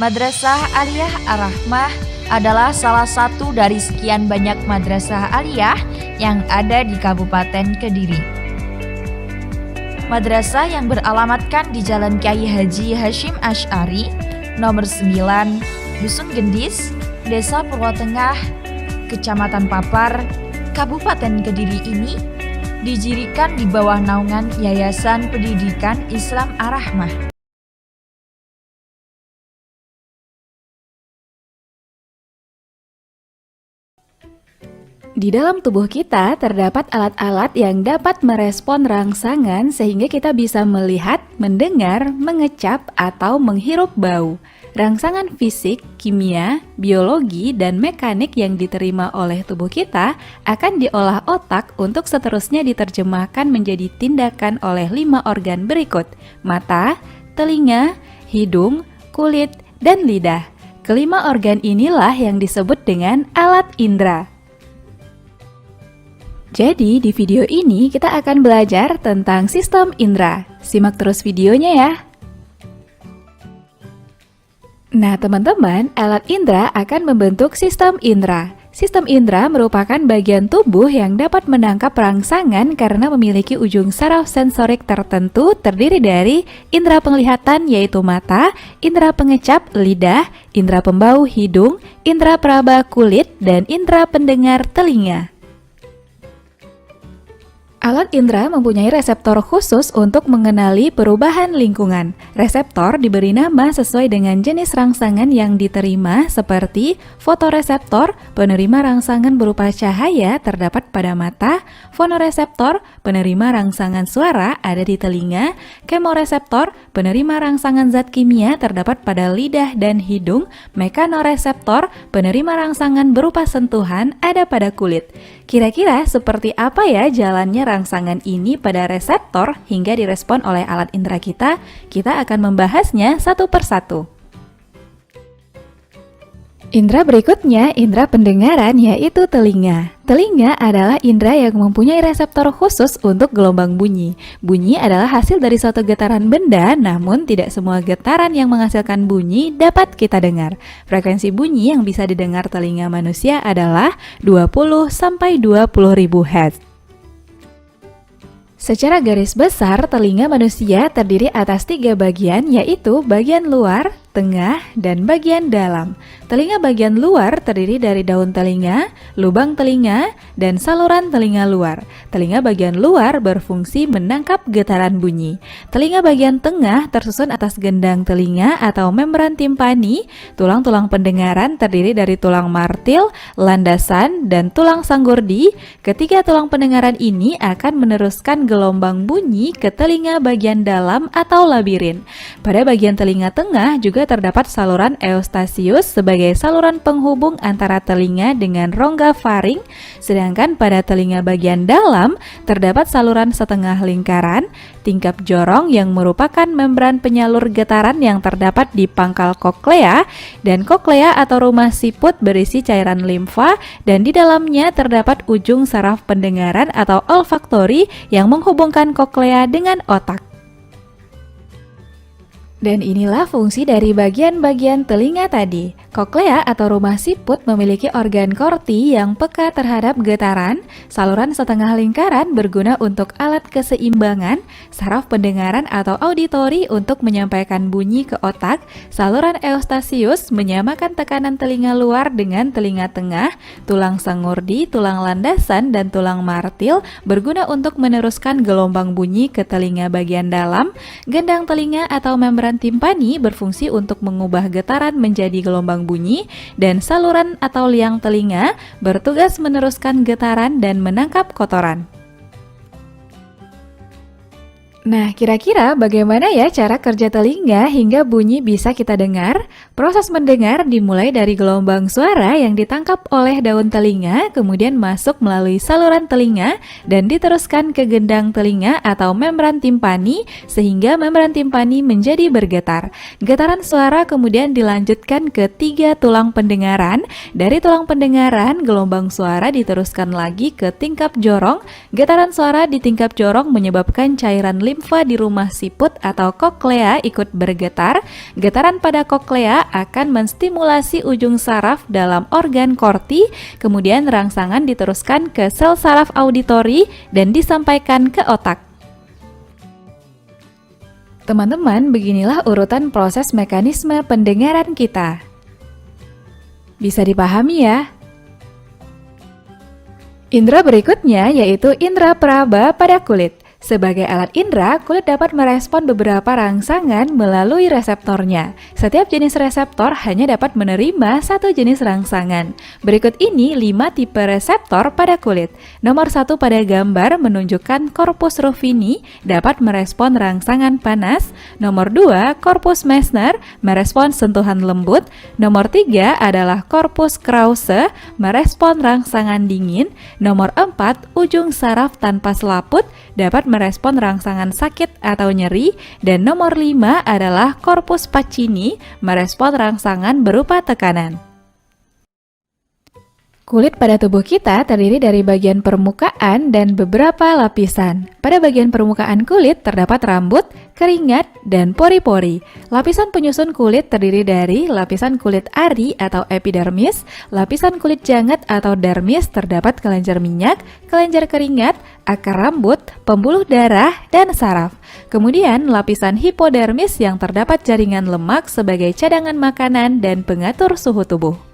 Madrasah Aliyah Ar-Rahmah adalah salah satu dari sekian banyak madrasah aliyah yang ada di Kabupaten Kediri. Madrasah yang beralamatkan di Jalan Kyai Haji Hashim Asy'ari, nomor 9, Dusun Gendis, Desa Purwotengah, Kecamatan Papar, Kabupaten Kediri ini didirikan di bawah naungan Yayasan Pendidikan Islam Ar-Rahmah. Di dalam tubuh kita terdapat alat-alat yang dapat merespon rangsangan sehingga kita bisa melihat, mendengar, mengecap, atau menghirup bau. Rangsangan fisik, kimia, biologi, dan mekanik yang diterima oleh tubuh kita akan diolah otak untuk seterusnya diterjemahkan menjadi tindakan oleh 5 organ berikut: mata, telinga, hidung, kulit, dan lidah. Kelima organ inilah yang disebut dengan alat indera. Jadi di video ini kita akan belajar tentang sistem indera. Simak terus videonya ya. Nah teman-teman, alat indera akan membentuk sistem indera. Sistem indera merupakan bagian tubuh yang dapat menangkap rangsangan karena memiliki ujung saraf sensorik tertentu terdiri dari indera penglihatan yaitu mata, indera pengecap lidah, indera pembau hidung, indera peraba kulit, dan indera pendengar telinga. Alat indera mempunyai reseptor khusus untuk mengenali perubahan lingkungan. Reseptor diberi nama sesuai dengan jenis rangsangan yang diterima seperti fotoreseptor, penerima rangsangan berupa cahaya terdapat pada mata, fonoreseptor, penerima rangsangan suara ada di telinga, kemoreseptor, penerima rangsangan zat kimia terdapat pada lidah dan hidung, mekanoreseptor, penerima rangsangan berupa sentuhan ada pada kulit. Kira-kira seperti apa ya jalannya rangsangan ini pada reseptor hingga direspon oleh alat indera kita? Kita akan membahasnya satu persatu. Indera berikutnya, indera pendengaran, yaitu telinga. Telinga adalah indera yang mempunyai reseptor khusus untuk gelombang bunyi. Bunyi adalah hasil dari suatu getaran benda, namun tidak semua getaran yang menghasilkan bunyi dapat kita dengar. Frekuensi bunyi yang bisa didengar telinga manusia adalah 20-20.000 Hz. Secara garis besar, telinga manusia terdiri atas 3 bagian, yaitu bagian luar, tengah, dan bagian dalam. Telinga bagian luar terdiri dari daun telinga, lubang telinga, dan saluran telinga luar. Telinga bagian luar berfungsi menangkap getaran bunyi. Telinga bagian tengah tersusun atas gendang telinga atau membran timpani. Tulang-tulang pendengaran terdiri dari tulang martil, landasan, dan tulang sanggurdi. Ketiga tulang pendengaran ini akan meneruskan gelombang bunyi ke telinga bagian dalam atau labirin. Pada bagian telinga tengah juga terdapat saluran eustasius sebagai saluran penghubung antara telinga dengan rongga faring, sedangkan pada telinga bagian dalam terdapat saluran setengah lingkaran, tingkap jorong yang merupakan membran penyalur getaran yang terdapat di pangkal koklea, dan koklea atau rumah siput berisi cairan limfa, dan di dalamnya terdapat ujung saraf pendengaran atau olfaktori yang menghubungkan koklea dengan otak. Dan inilah fungsi dari bagian-bagian telinga tadi. Koklea atau rumah siput memiliki organ korti yang peka terhadap getaran. Saluran setengah lingkaran berguna untuk alat keseimbangan. Saraf pendengaran atau auditori untuk menyampaikan bunyi ke otak. Saluran eustasius menyamakan tekanan telinga luar dengan telinga tengah. Tulang sanggurdi, tulang landasan, dan tulang martil berguna untuk meneruskan gelombang bunyi ke telinga bagian dalam. Gendang telinga atau membran timpani berfungsi untuk mengubah getaran menjadi gelombang bunyi, dan saluran atau liang telinga bertugas meneruskan getaran dan menangkap kotoran. Nah, kira-kira bagaimana ya cara kerja telinga hingga bunyi bisa kita dengar? Proses mendengar dimulai dari gelombang suara yang ditangkap oleh daun telinga, kemudian masuk melalui saluran telinga dan diteruskan ke gendang telinga atau membran timpani sehingga membran timpani menjadi bergetar. Getaran suara kemudian dilanjutkan ke 3 tulang pendengaran. Dari tulang pendengaran, gelombang suara diteruskan lagi ke tingkap jorong. Getaran suara di tingkap jorong menyebabkan cairan limfa di rumah siput atau koklea ikut bergetar, getaran pada koklea akan menstimulasi ujung saraf dalam organ korti, kemudian rangsangan diteruskan ke sel saraf auditori dan disampaikan ke otak. Teman-teman, beginilah urutan proses mekanisme pendengaran kita. Bisa dipahami ya? Indera berikutnya yaitu indera peraba pada kulit. Sebagai alat indera, kulit dapat merespon beberapa rangsangan melalui reseptornya. Setiap jenis reseptor hanya dapat menerima satu jenis rangsangan. Berikut ini 5 tipe reseptor pada kulit. Nomor 1 pada gambar menunjukkan corpus ruffini dapat merespon rangsangan panas. Nomor 2, corpus Meissner merespon sentuhan lembut. Nomor 3 adalah corpus Krause merespon rangsangan dingin. Nomor 4, ujung saraf tanpa selaput dapat merespon rangsangan sakit atau nyeri, dan nomor 5 adalah corpus Pacini merespon rangsangan berupa tekanan. Kulit pada tubuh kita terdiri dari bagian permukaan dan beberapa lapisan. Pada bagian permukaan kulit terdapat rambut, keringat, dan pori-pori. Lapisan penyusun kulit terdiri dari lapisan kulit ari atau epidermis, lapisan kulit jangat atau dermis terdapat kelenjar minyak, kelenjar keringat, akar rambut, pembuluh darah, dan saraf. Kemudian lapisan hipodermis yang terdapat jaringan lemak sebagai cadangan makanan dan pengatur suhu tubuh.